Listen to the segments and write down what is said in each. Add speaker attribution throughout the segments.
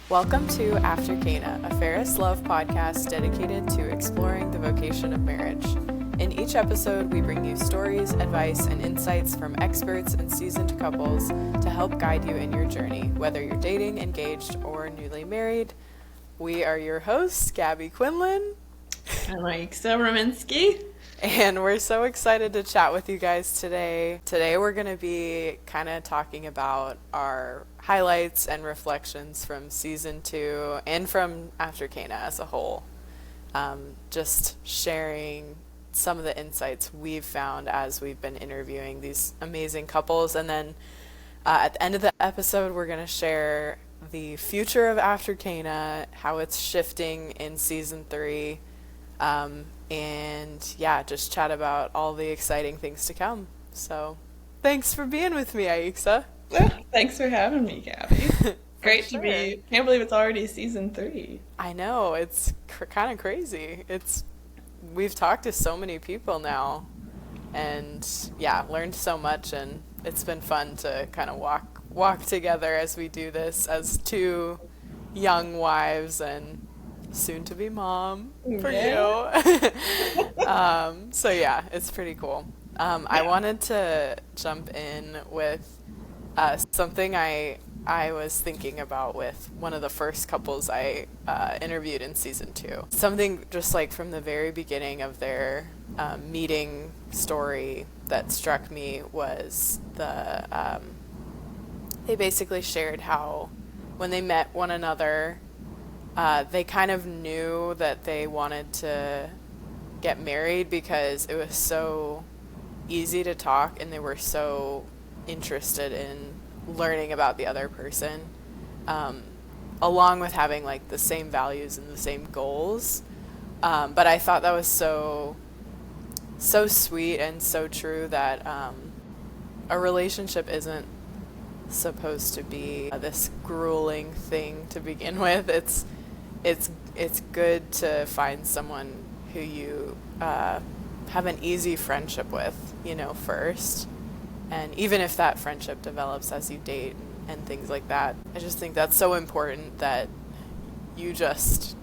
Speaker 1: Welcome to After Cana, a Ferris Love podcast dedicated to exploring the vocation of marriage. In each episode, we bring you stories, advice, and insights from experts and seasoned couples to help guide you in your journey, whether you're dating, engaged, or newly married. We are your hosts, Gabby Quinlan.
Speaker 2: And Aixa Rominsky.
Speaker 1: And we're so excited to chat with you guys today. Today we're going to be kind of talking about our highlights and reflections from season 2 and from After Cana as a whole. Just sharing some of the insights we've found as we've been interviewing these amazing couples. And then at the end of the episode, we're going to share the future of After Cana, how it's shifting in season 3. And yeah, just chat about all the exciting things to come. So thanks for being with me, Aixa.
Speaker 2: Thanks for having me, Gabby. Great
Speaker 1: Sure.
Speaker 2: to be. Can't believe it's already season 3.
Speaker 1: I know, it's kind of crazy. We've talked to so many people now and yeah, learned so much, and it's been fun to kind of walk together as we do this as two young wives and soon to be mom for you. So yeah, it's pretty cool. I wanted to jump in with something I was thinking about with one of the first couples I interviewed in season 2. Something just like from the very beginning of their meeting story that struck me was they basically shared how when they met one another, they kind of knew that they wanted to get married because it was so easy to talk and they were so interested in learning about the other person, along with having like the same values and the same goals. But I thought that was so sweet and so true that a relationship isn't supposed to be this grueling thing to begin with. It's good to find someone who you have an easy friendship with, first. And even if that friendship develops as you date and things like that, I just think that's so important that you just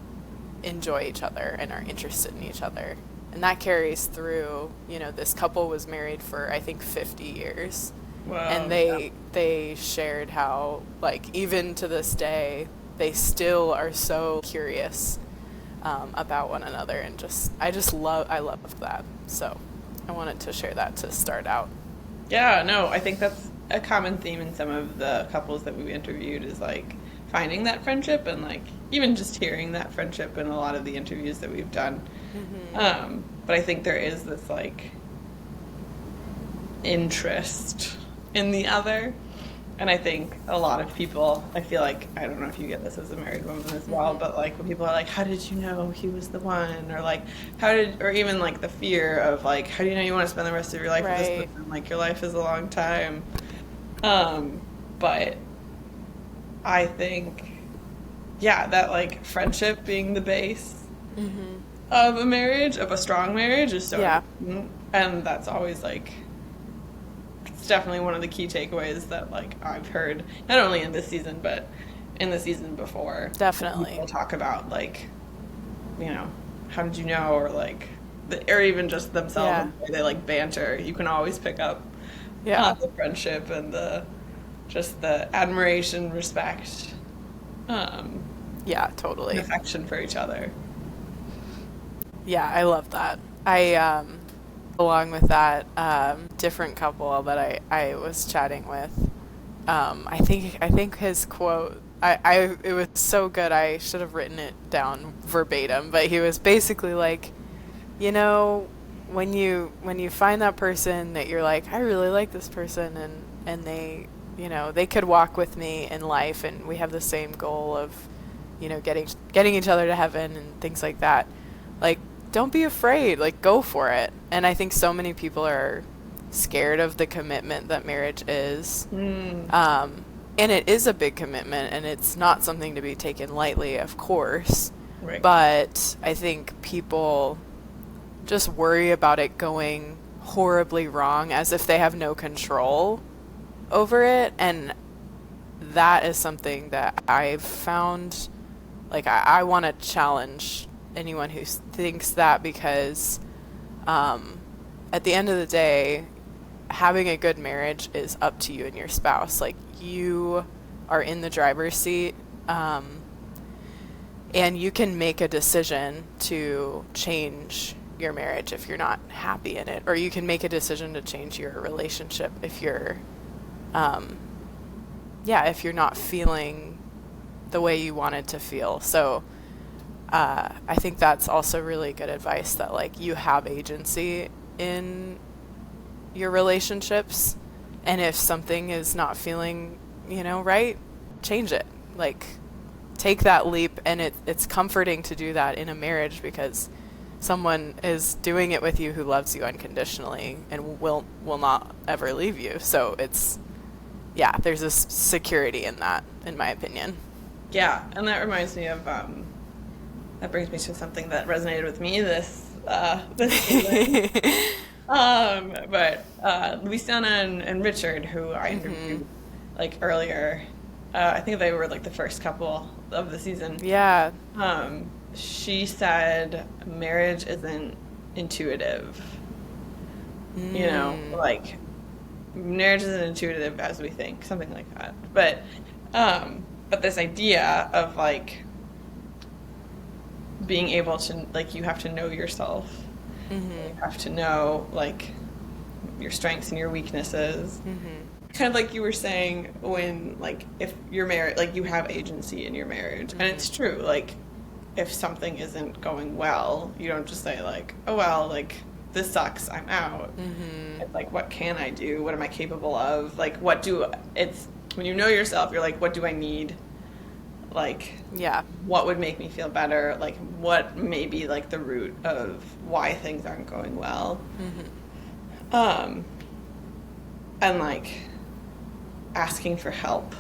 Speaker 1: enjoy each other and are interested in each other. And that carries through, this couple was married for, I think, 50 years.
Speaker 2: Wow.
Speaker 1: And they shared how, like, even to this day, they still are so curious about one another, and I love that. So I wanted to share that to start out.
Speaker 2: Yeah, no, I think that's a common theme in some of the couples that we've interviewed is like finding that friendship and like even just hearing that friendship in a lot of the interviews that we've done. Mm-hmm. But I think there is this like interest in the other. And I think a lot of people, I feel like, I don't know if you get this as a married woman as well, but like when people are like, how did you know he was the one? Or like, or even like the fear of like, how do you know you want to spend the rest of your life with this person? Like your life is a long time. But I think, yeah, that like friendship being the base of a marriage, of a strong marriage is so important. And that's always like, it's definitely one of the key takeaways that like I've heard not only in this season but in the season before.
Speaker 1: Definitely.
Speaker 2: People talk about like, how did you know, or like, or even just themselves, the way they like banter. You can always pick up the friendship and the admiration, respect,
Speaker 1: totally,
Speaker 2: and affection for each other.
Speaker 1: Yeah, I love that. Along with that, different couple that I was chatting with, I think his quote, it was so good, I should have written it down verbatim, but he was basically like, when you find that person that you're like, I really like this person, and they, they could walk with me in life, and we have the same goal of, getting each other to heaven and things like that, like, don't be afraid, like, go for it. And I think so many people are scared of the commitment that marriage is. And it is a big commitment, and it's not something to be taken lightly, of course.
Speaker 2: Right.
Speaker 1: But I think people just worry about it going horribly wrong as if they have no control over it. And that is something that I've found, like, I want to challenge anyone who thinks that, because at the end of the day, having a good marriage is up to you and your spouse. Like, you are in the driver's seat, and you can make a decision to change your marriage if you're not happy in it, or you can make a decision to change your relationship if you're, if you're not feeling the way you wanted to feel. So, I think that's also really good advice, that like you have agency in your relationships, and if something is not feeling, right, change it. Like, take that leap, and it's comforting to do that in a marriage, because someone is doing it with you who loves you unconditionally and will not ever leave you. So there's this security in that, in my opinion.
Speaker 2: Yeah, and that reminds me of that brings me to something that resonated with me this season. But Luisana and Richard, who I interviewed like earlier, I think they were like the first couple of the season.
Speaker 1: Yeah.
Speaker 2: She said marriage isn't intuitive. Like marriage isn't intuitive as we think, something like that. But this idea of like being able to, like, you have to know yourself. You have to know like your strengths and your weaknesses. Kind of like you were saying, when like if you're married, like you have agency in your marriage. And it's true, like if something isn't going well, you don't just say like, oh well, like this sucks, I'm out. It's like, what can I do? What am I capable of? Like, it's when you know yourself, you're like, what do I need? Like, what would make me feel better? Like, what may be like the root of why things aren't going well? And like asking for help,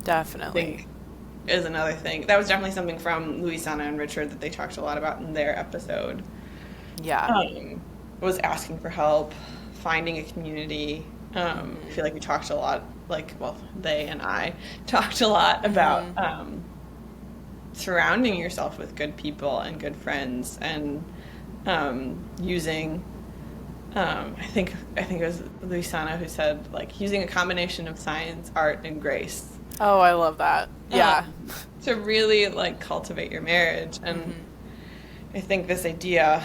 Speaker 1: Definitely,
Speaker 2: is another thing. That was definitely something from Luisana and Richard that they talked a lot about in their episode. Was asking for help, finding a community. I feel like we talked a lot, like, well, they and I talked a lot about surrounding yourself with good people and good friends, and using I think it was Luisana who said, like, using a combination of science, art, and grace.
Speaker 1: Oh, I love that. Yeah.
Speaker 2: To really like cultivate your marriage. And I think this idea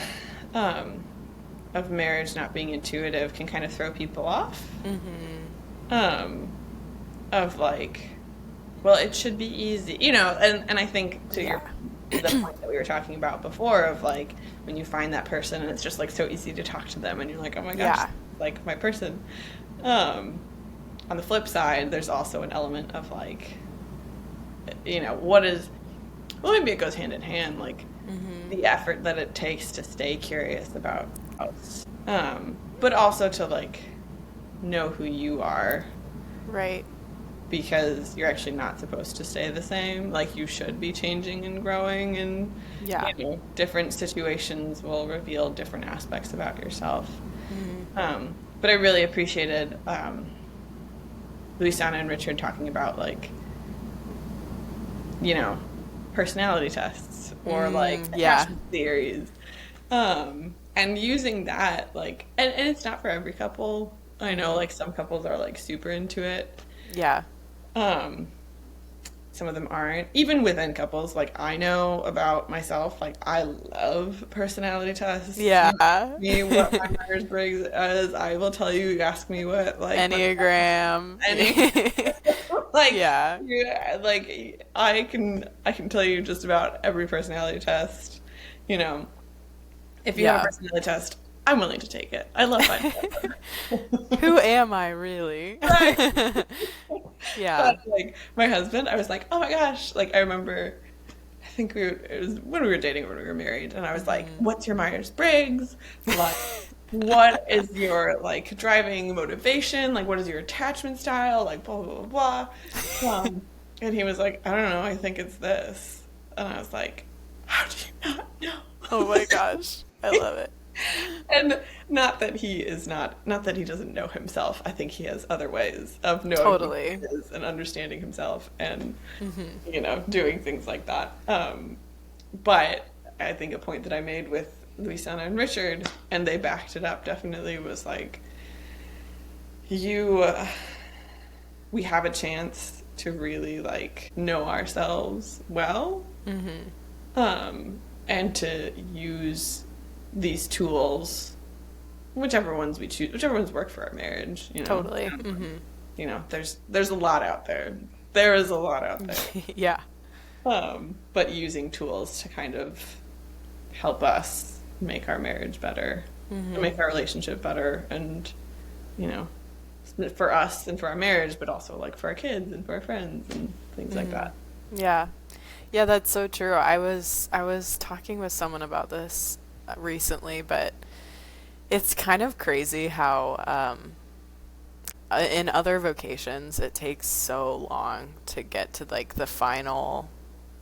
Speaker 2: of marriage not being intuitive can kind of throw people off. Of like, well, it should be easy, and I think to the point that we were talking about before, of like when you find that person and it's just like so easy to talk to them and you're like, oh my gosh, like my person. On the flip side, there's also an element of like, maybe it goes hand in hand, like the effort that it takes to stay curious about us, but also to like know who you are,
Speaker 1: right?
Speaker 2: Because you're actually not supposed to stay the same. Like, you should be changing and growing, and different situations will reveal different aspects about yourself. But I really appreciated Luisana and Richard talking about like, personality tests or like attachment theories, and using that, like, and it's not for every couple. I know like some couples are like super into it. Some of them aren't. Even within couples, like, I know about myself, like, I love personality tests. Ask me what my Myers-Briggs is. I will tell you. You ask me what, like,
Speaker 1: Enneagram.
Speaker 2: Like, like I can tell you just about every personality test. If you have a personality test, I'm willing to take it. I love finding out.
Speaker 1: Who am I really?
Speaker 2: Right. But, like, my husband, I was like, oh my gosh. Like, I remember, I think it was when we were dating or when we were married, and I was like, what's your Myers-Briggs? Like, what is your, like, driving motivation? Like, what is your attachment style? Like, blah, blah, blah, blah. And he was like, I don't know. I think it's this. And I was like, how do you not know?
Speaker 1: Oh my gosh. I love it.
Speaker 2: And not that he doesn't know himself. I think he has other ways of knowing who
Speaker 1: Totally.
Speaker 2: he is and understanding himself and,
Speaker 1: Hmm.
Speaker 2: doing things like that. But I think a point that I made with Luisana and Richard, and they backed it up definitely, was like, you, we have a chance to really like know ourselves well,
Speaker 1: Hmm.
Speaker 2: and to use these tools, whichever ones we choose, whichever ones work for our marriage.
Speaker 1: Totally. Hmm.
Speaker 2: There's a lot out there. There is a lot out there.
Speaker 1: Yeah.
Speaker 2: But using tools to kind of help us make our marriage better, and
Speaker 1: Hmm.
Speaker 2: make our relationship better, and you know, for us and for our marriage, but also like for our kids and for our friends and things like
Speaker 1: Hmm.
Speaker 2: that.
Speaker 1: Yeah. Yeah, that's so true. I was talking with someone about this recently, but it's kind of crazy how in other vocations it takes so long to get to like the final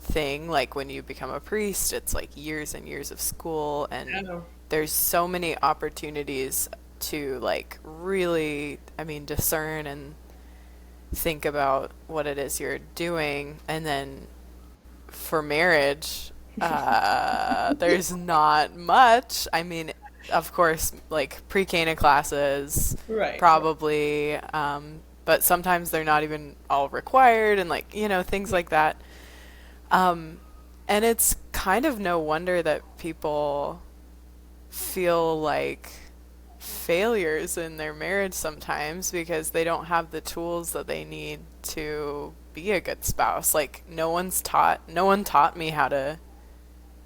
Speaker 1: thing. Like when you become a priest, it's like years and years of school, and
Speaker 2: Yeah.
Speaker 1: there's so many opportunities to like really, I mean, discern and think about what it is you're doing. And then for marriage, there's not much. I mean, of course, like pre-Cana classes,
Speaker 2: Right.
Speaker 1: probably, but sometimes they're not even all required, and like, things like that. Um, and it's kind of no wonder that people feel like failures in their marriage sometimes because they don't have the tools that they need to be a good spouse. Like no one taught me how to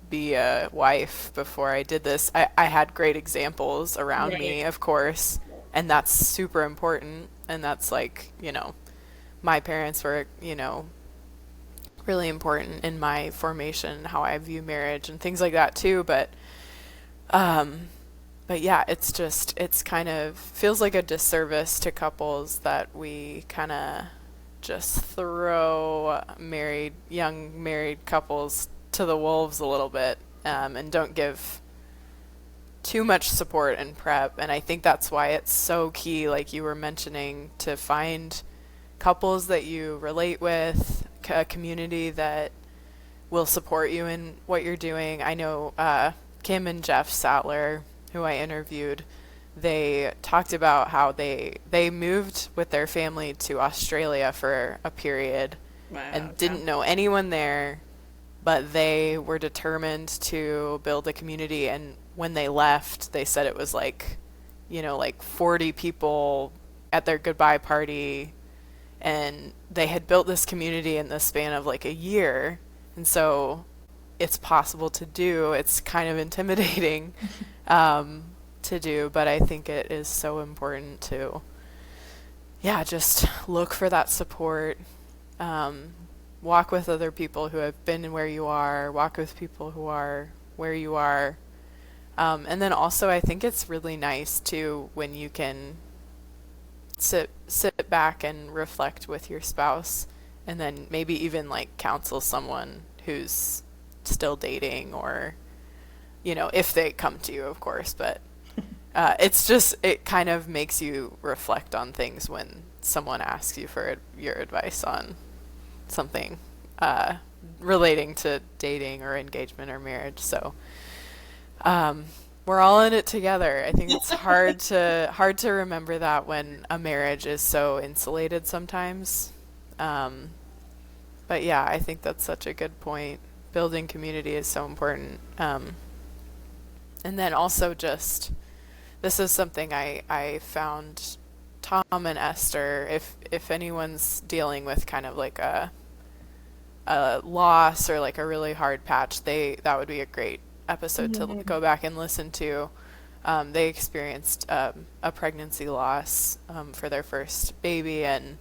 Speaker 1: be a wife before I did this. I had great examples around
Speaker 2: Right.
Speaker 1: me, of course, and that's super important. And that's like, my parents were, really important in my formation, how I view marriage and things like that too. Um, but yeah, it's kind of feels like a disservice to couples that we kind of just throw young married couples to the wolves a little bit, and don't give too much support and prep. And I think that's why it's so key, like you were mentioning, to find couples that you relate with, a community that will support you in what you're doing. I know Kim and Jeff Sattler, who I interviewed, they talked about how they moved with their family to Australia for a period
Speaker 2: Wow.
Speaker 1: and
Speaker 2: Yeah.
Speaker 1: didn't know anyone there, but they were determined to build a community. And when they left, they said it was like, like 40 people at their goodbye party, and they had built this community in the span of like a year. And so it's possible to do. It's kind of intimidating um, to do, but I think it is so important to, yeah, just look for that support. Um, Walk with other people who have been where you are, walk with people who are where you are. And then also, I think it's really nice too when you can sit back and reflect with your spouse, and then maybe even like counsel someone who's still dating, or if they come to you, of course. But it kind of makes you reflect on things when someone asks you for your advice on something uh, relating to dating or engagement or marriage. So we're all in it together. I think it's hard to remember that when a marriage is so insulated sometimes. Um, but yeah, I think that's such a good point. Building community is so important. And then also just this is something I found Tom and Esther, if anyone's dealing with kind of like a loss or like a really hard patch, that would be a great episode to
Speaker 2: Mhm.
Speaker 1: go back and listen to. They experienced a pregnancy loss for their first baby, and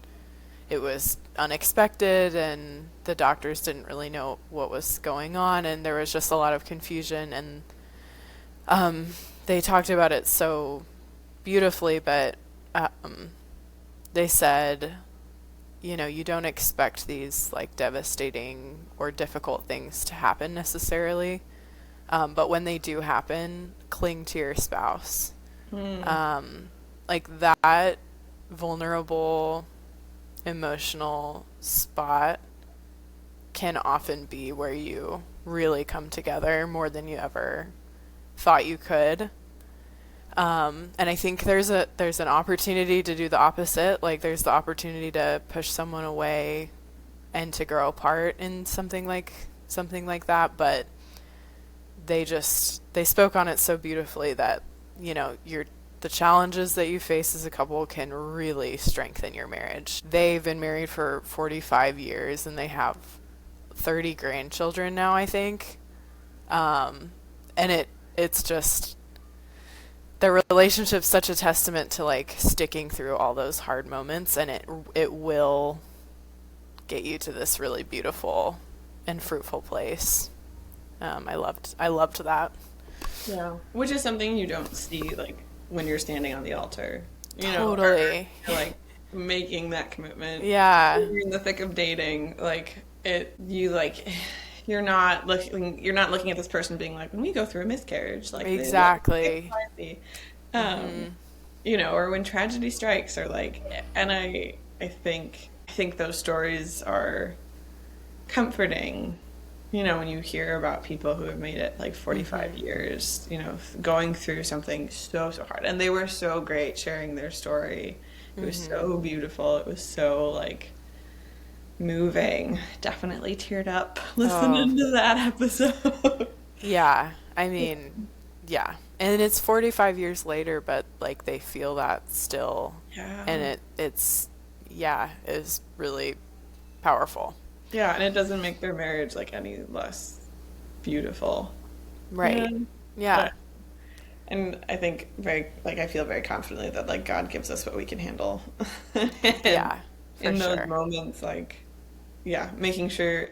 Speaker 1: it was unexpected, and the doctors didn't really know what was going on, and there was just a lot of confusion. And they talked about it so beautifully, but um, they said, you don't expect these like devastating or difficult things to happen necessarily. But when they do happen, cling to your spouse.
Speaker 2: Mm.
Speaker 1: Like that vulnerable emotional spot can often be where you really come together more than you ever thought you could. And I think there's an opportunity to do the opposite. Like there's the opportunity to push someone away and to grow apart in something like that. But they spoke on it so beautifully that, the challenges that you face as a couple can really strengthen your marriage. They've been married for 45 years and they have 30 grandchildren now, I think. And it's just their relationship's such a testament to like sticking through all those hard moments, and it will get you to this really beautiful and fruitful place. I loved that.
Speaker 2: Yeah. Which is something you don't see like when you're standing on the altar.
Speaker 1: Totally.
Speaker 2: You're, like making that commitment.
Speaker 1: Yeah.
Speaker 2: You're in the thick of dating, you're not looking at this person being like, when we go through a miscarriage, like
Speaker 1: Exactly.
Speaker 2: or when tragedy strikes, or like, and I think those stories are comforting. When you hear about people who have made it like 45 years, going through something so hard, and they were so great sharing their story. It was so beautiful. It was so like moving. Definitely teared up listening to that episode.
Speaker 1: Yeah. I mean, yeah. And it's 45 years later, but like they feel that still.
Speaker 2: Yeah.
Speaker 1: And it's really powerful.
Speaker 2: Yeah, and it doesn't make their marriage like any less beautiful.
Speaker 1: Right. Yeah.
Speaker 2: But, and I think I feel very confidently that like God gives us what we can handle.
Speaker 1: Yeah. For
Speaker 2: In those
Speaker 1: sure.
Speaker 2: moments, like, yeah, making sure.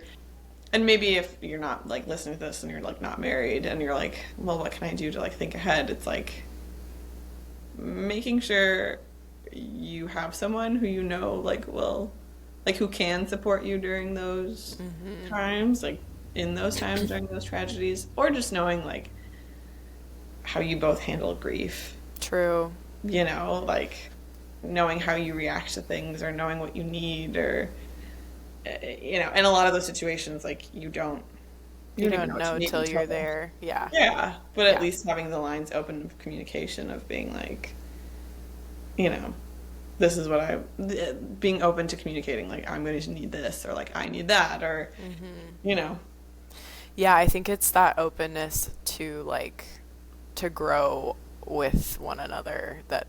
Speaker 2: And maybe if you're not like listening to this and you're like not married and you're like, well, what can I do to like think ahead? It's like making sure you have someone who who can support you during those times, like in those times during those tragedies, or just knowing like how you both handle grief.
Speaker 1: True.
Speaker 2: Like knowing how you react to things, or knowing what you need, or in a lot of those situations, like you don't
Speaker 1: know until you're there. Yeah.
Speaker 2: Yeah, but at
Speaker 1: Yeah.
Speaker 2: least having the lines open of communication, of being like, this is what being open to communicating, like, I'm going to need this, or like, I need that, or,
Speaker 1: Yeah, I think it's that openness to grow with one another that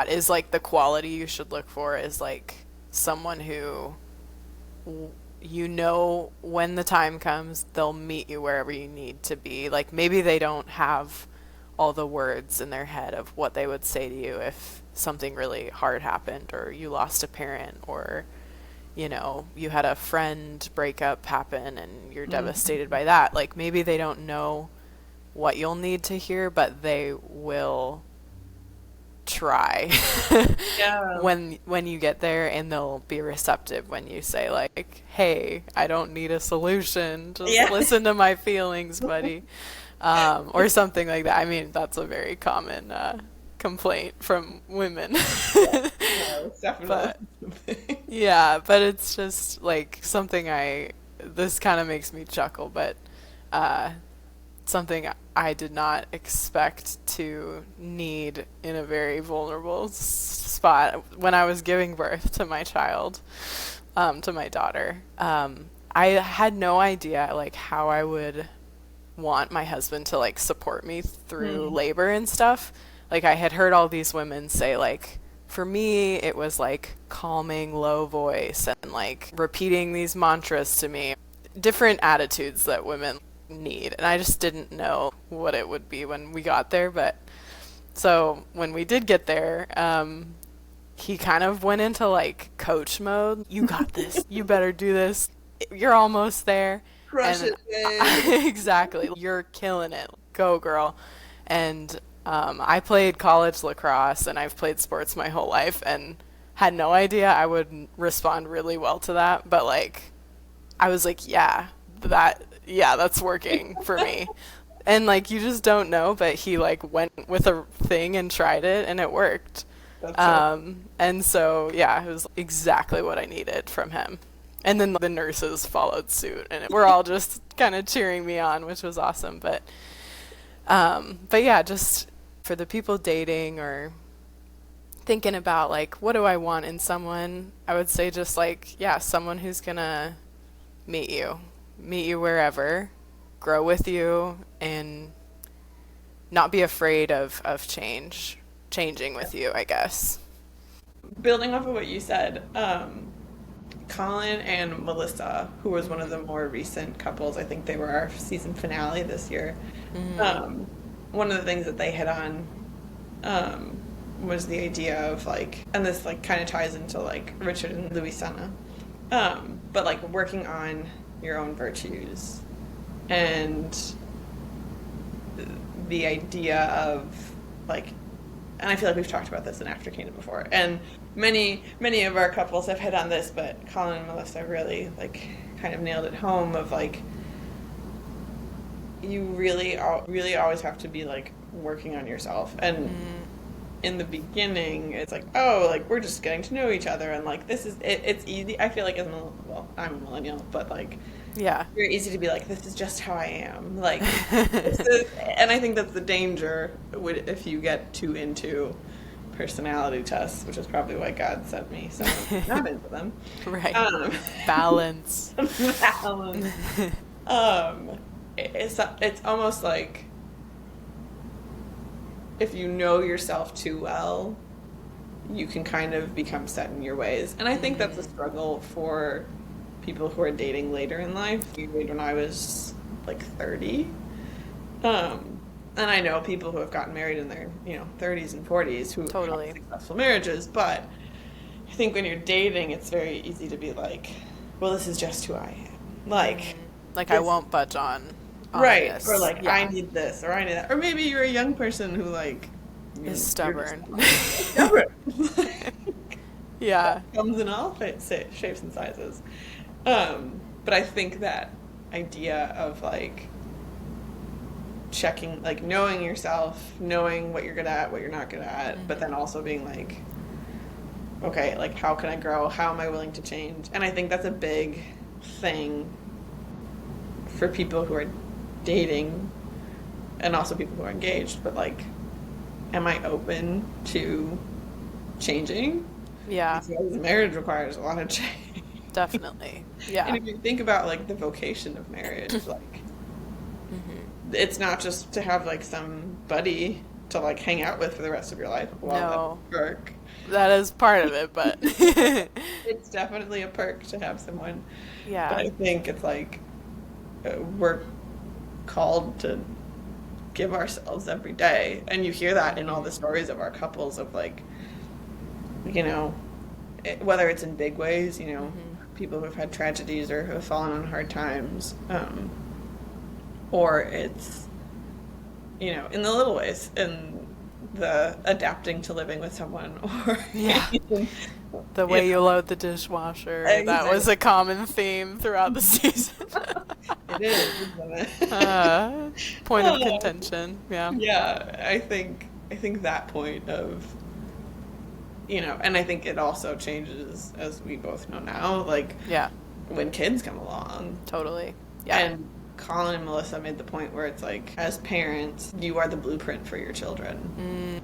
Speaker 1: is like the quality you should look for, is like someone who when the time comes, they'll meet you wherever you need to be. Like maybe they don't have all the words in their head of what they would say to you if something really hard happened, or you lost a parent, or you had a friend breakup happen and you're devastated by that. Like maybe they don't know what you'll need to hear, but they will try.
Speaker 2: Yeah.
Speaker 1: when you get there, and they'll be receptive when you say like, hey, I don't need a solution, just listen to my feelings, buddy. Or something like that. I mean, that's a very common complaint from women.
Speaker 2: Yeah, it's definitely
Speaker 1: But yeah, but it's just like something this kind of makes me chuckle, but something I did not expect to need in a very vulnerable spot when I was giving birth to my child, to my daughter. I had no idea like how I would want my husband to like support me through labor and stuff. Like I had heard all these women say like, for me it was like calming low voice and like repeating these mantras to me, different attitudes that women need, and I just didn't know what it would be when we got there. But so when we did get there, he kind of went into like coach mode. You got this. You better do this. You're almost there.
Speaker 2: crush it, babe.
Speaker 1: Exactly. You're killing it. Go, girl. And I played college lacrosse, and I've played sports my whole life, and had no idea I would respond really well to that. But like, I was like, that's working for me. And like you just don't know, but he like went with a thing and tried it and it worked.
Speaker 2: That's so
Speaker 1: And so yeah, it was exactly what I needed from him. And then the nurses followed suit and we're all just kind of cheering me on, which was awesome. But yeah, just for the people dating or thinking about like what do I want in someone, I would say just like, yeah, someone who's gonna meet you wherever, grow with you, and not be afraid of changing with you, I guess.
Speaker 2: building off of what you said, Colin and Melissa, who was one of the more recent couples, I think they were our season finale this year. Um, One of the things that they hit on um, was the idea of like, and this like kind of ties into like Richard and Louisana, but like working on your own virtues and the idea of like, and I feel like we've talked about this in After Cana before, and many of our couples have hit on this, but Colin and Melissa really like kind of nailed it home of like you really always have to be like working on yourself. And in the beginning it's like, oh, like we're just getting to know each other and like this is it's easy. I feel like well, I'm a millennial, but like
Speaker 1: Yeah.
Speaker 2: very easy to be like, this is just how I am. Like, this is, and I think that's the danger if you get too into personality tests, which is probably why God sent me so not into them.
Speaker 1: Right.
Speaker 2: Um,
Speaker 1: Balance.
Speaker 2: balance. It's almost like if you know yourself too well, you can kind of become set in your ways. And I think that's a struggle for people who are dating later in life. When I was like 30, and I know people who have gotten married in their 30s and 40s who
Speaker 1: Totally.
Speaker 2: have successful marriages, but I think when you're dating, it's very easy to be like, well, this is just who I am. Like,
Speaker 1: Like I won't budge on
Speaker 2: right,
Speaker 1: this.
Speaker 2: or like
Speaker 1: Yeah.
Speaker 2: I need this, or I need that, or maybe you're a young person who like
Speaker 1: Is stubborn.
Speaker 2: stubborn.
Speaker 1: Yeah.
Speaker 2: Comes in all shapes and sizes. But I think that idea of like checking, like knowing yourself, knowing what you're good at, what you're not good at, but then also being like, okay, like how can I grow? How am I willing to change? And I think that's a big thing for people who are dating and also people who are engaged, but like, am I open to changing?
Speaker 1: Yeah.
Speaker 2: Because marriage requires a lot of change.
Speaker 1: Definitely.
Speaker 2: And
Speaker 1: Yeah.
Speaker 2: if you think about like the vocation of marriage, like it's not just to have like some buddy to like hang out with for the rest of your life. Well,
Speaker 1: No.
Speaker 2: that's a perk.
Speaker 1: That is part of it, but
Speaker 2: It's definitely a perk to have someone. But
Speaker 1: yeah.
Speaker 2: I think it's like we're called to give ourselves every day, and you hear that in all the stories of our couples of like, whether it's in big ways, people who have had tragedies or who have fallen on hard times, or it's, in the little ways, in the adapting to living with someone, or
Speaker 1: Yeah. The way you load the dishwasher. That
Speaker 2: Exactly.
Speaker 1: was a common theme throughout the season.
Speaker 2: it is, isn't it?
Speaker 1: Point of contention. Yeah.
Speaker 2: Yeah, I think that point of, and I think it also changes as we both know now, like
Speaker 1: Yeah.
Speaker 2: when kids come along.
Speaker 1: Totally. Yeah.
Speaker 2: And Colin and Melissa made the point where it's like, as parents, you are the blueprint for your children.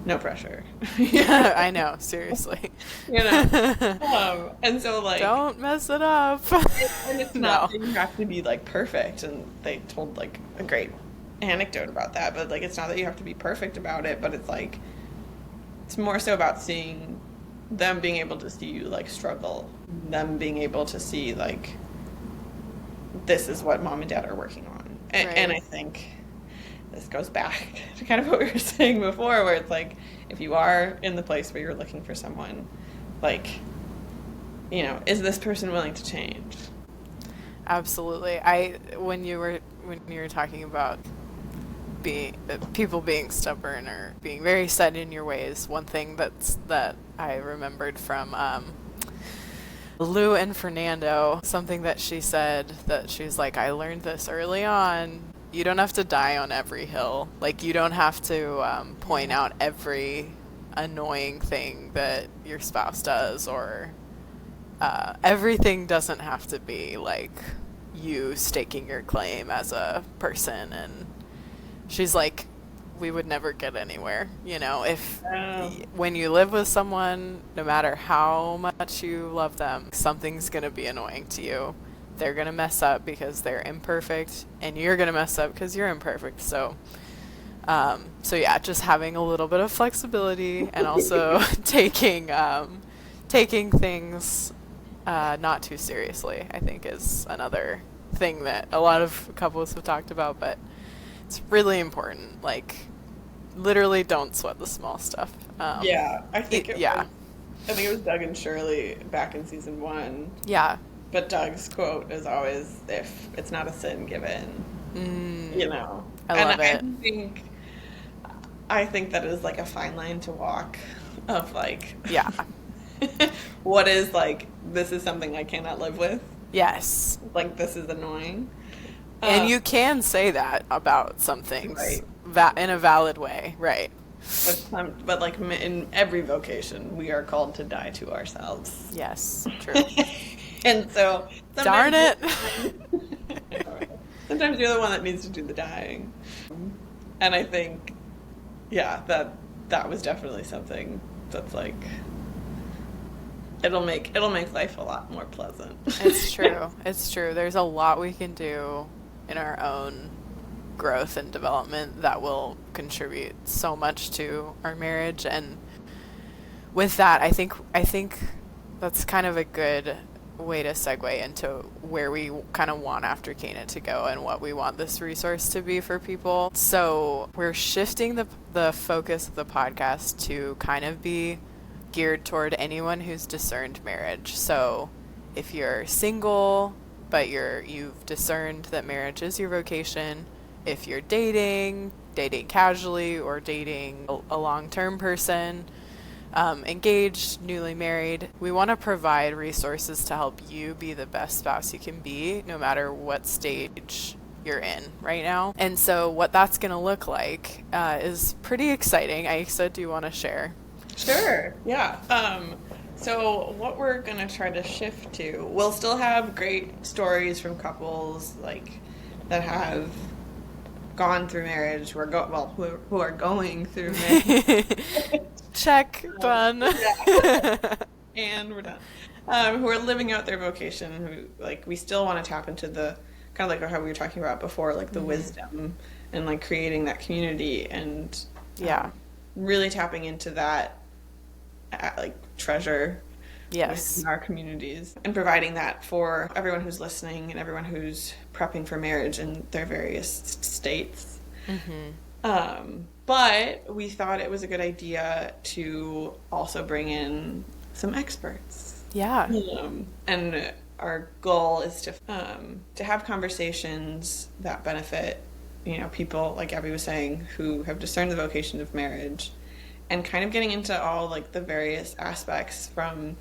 Speaker 2: No pressure.
Speaker 1: I know, seriously.
Speaker 2: And so like,
Speaker 1: Don't mess it up.
Speaker 2: and it's not
Speaker 1: No.
Speaker 2: that you have to be like perfect. And they told like a great anecdote about that, but like, it's not that you have to be perfect about it, but it's like, it's more so about seeing them being able to see you like struggle, them being able to see like, this is what mom and dad are working on. And
Speaker 1: Right.
Speaker 2: I think this goes back to kind of what we were saying before, where it's like, if you are in the place where you're looking for someone, like, is this person willing to change?
Speaker 1: Absolutely. When you were talking about people being stubborn or being very set in your ways, one thing that I remembered from Lou and Fernando, something that she said, that she's like, I learned this early on you don't have to die on every hill. Like, you don't have to point out every annoying thing that your spouse does, or everything doesn't have to be like you staking your claim as a person. And she's like, we would never get anywhere, if when you live with someone, no matter how much you love them, something's going to be annoying to you. They're going to mess up because they're imperfect, and you're going to mess up because you're imperfect. So yeah, just having a little bit of flexibility, and also taking things not too seriously, I think, is another thing that a lot of couples have talked about, but it's really important. Like, literally, don't sweat the small stuff.
Speaker 2: I think it was Doug and Shirley back in season 1.
Speaker 1: Yeah.
Speaker 2: But Doug's quote is always, "If it's not a sin, give in."
Speaker 1: I love it.
Speaker 2: I think that is like a fine line to walk of like,
Speaker 1: yeah.
Speaker 2: what is like, this is something I cannot live with.
Speaker 1: Yes.
Speaker 2: Like, this is annoying.
Speaker 1: And you can say that about some things,
Speaker 2: right,
Speaker 1: in a valid way, right?
Speaker 2: But like in every vocation, we are called to die to ourselves.
Speaker 1: Yes, true.
Speaker 2: And so,
Speaker 1: darn it.
Speaker 2: Sometimes you're the one that needs to do the dying. And I think, that was definitely something that's like, it'll make life a lot more pleasant.
Speaker 1: It's true. It's true. There's a lot we can do in our own growth and development that will contribute so much to our marriage. And with that, I think that's kind of a good way to segue into where we kind of want After Cana to go and what we want this resource to be for people. So we're shifting the focus of the podcast to kind of be geared toward anyone who's discerned marriage. So if you're single, but you've discerned that marriage is your vocation, if you're dating casually, or dating a long-term person, engaged, newly married, we want to provide resources to help you be the best spouse you can be, no matter what stage you're in right now. And so what that's going to look like is pretty exciting. Aixa, do you want to share?
Speaker 2: Sure, yeah. So what we're going to try to shift to, we'll still have great stories from couples like that have gone through marriage, who are going through marriage.
Speaker 1: Check, done.
Speaker 2: Yeah. And we're done. Who are living out their vocation, who, like, we still want to tap into the, kind of like how we were talking about before, like the wisdom and like creating that community, and really tapping into that like treasure in our communities, and providing that for everyone who's listening and everyone who's prepping for marriage in their various states. But we thought it was a good idea to also bring in some experts.
Speaker 1: Yeah.
Speaker 2: And our goal is to have conversations that benefit, people, like Gabby was saying, who have discerned the vocation of marriage, and kind of getting into all like the various aspects from,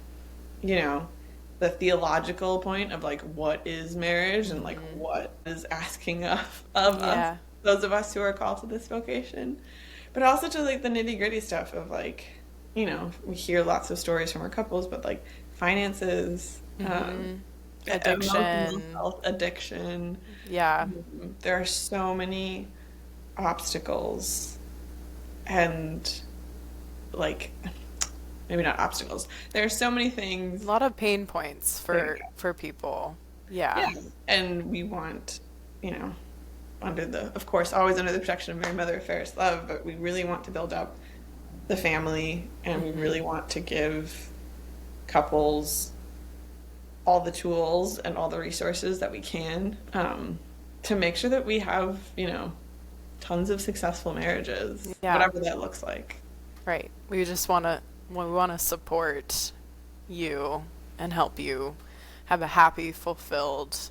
Speaker 2: the theological point of like, what is marriage, and like what is asking of us, those of us who are called to this vocation, but also to like the nitty gritty stuff of like, we hear lots of stories from our couples, but like finances,
Speaker 1: addiction,
Speaker 2: health, addiction.
Speaker 1: Yeah.
Speaker 2: There are so many obstacles, and like, maybe not obstacles. There are so many things.
Speaker 1: A lot of pain points for people. Yeah.
Speaker 2: And we want, of course, always under the protection of Mary, Mother of Fairest Love, but we really want to build up the family, and we really want to give couples all the tools and all the resources that we can, to make sure that we have, tons of successful marriages, whatever that looks like.
Speaker 1: Right. We want to support you and help you have a happy, fulfilled,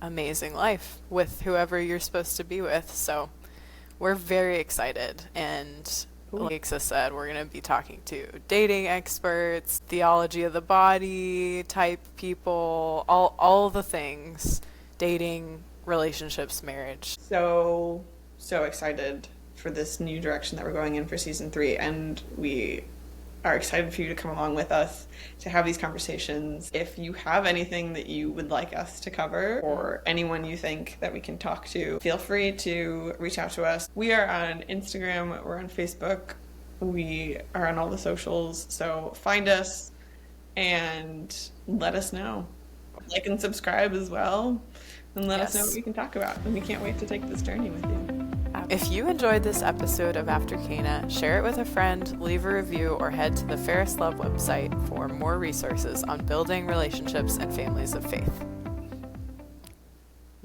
Speaker 1: amazing life with whoever you're supposed to be with. So we're very excited, and like Aixa said, we're going to be talking to dating experts, theology of the body type people, all the things, dating relationships, marriage.
Speaker 2: So excited for this new direction that we're going in for season 3, and we are excited for you to come along with us to have these conversations. If you have anything that you would like us to cover, or anyone you think that we can talk to, feel free to reach out to us. We are on Instagram, we're on Facebook, we are on all the socials, so find us and let us know. Like and subscribe as well, and let us know what we can talk about. And we can't wait to take this journey with you.
Speaker 1: If you enjoyed this episode of After Cana, share it with a friend, leave a review, or head to the Fairest Love website for more resources on building relationships and families of faith.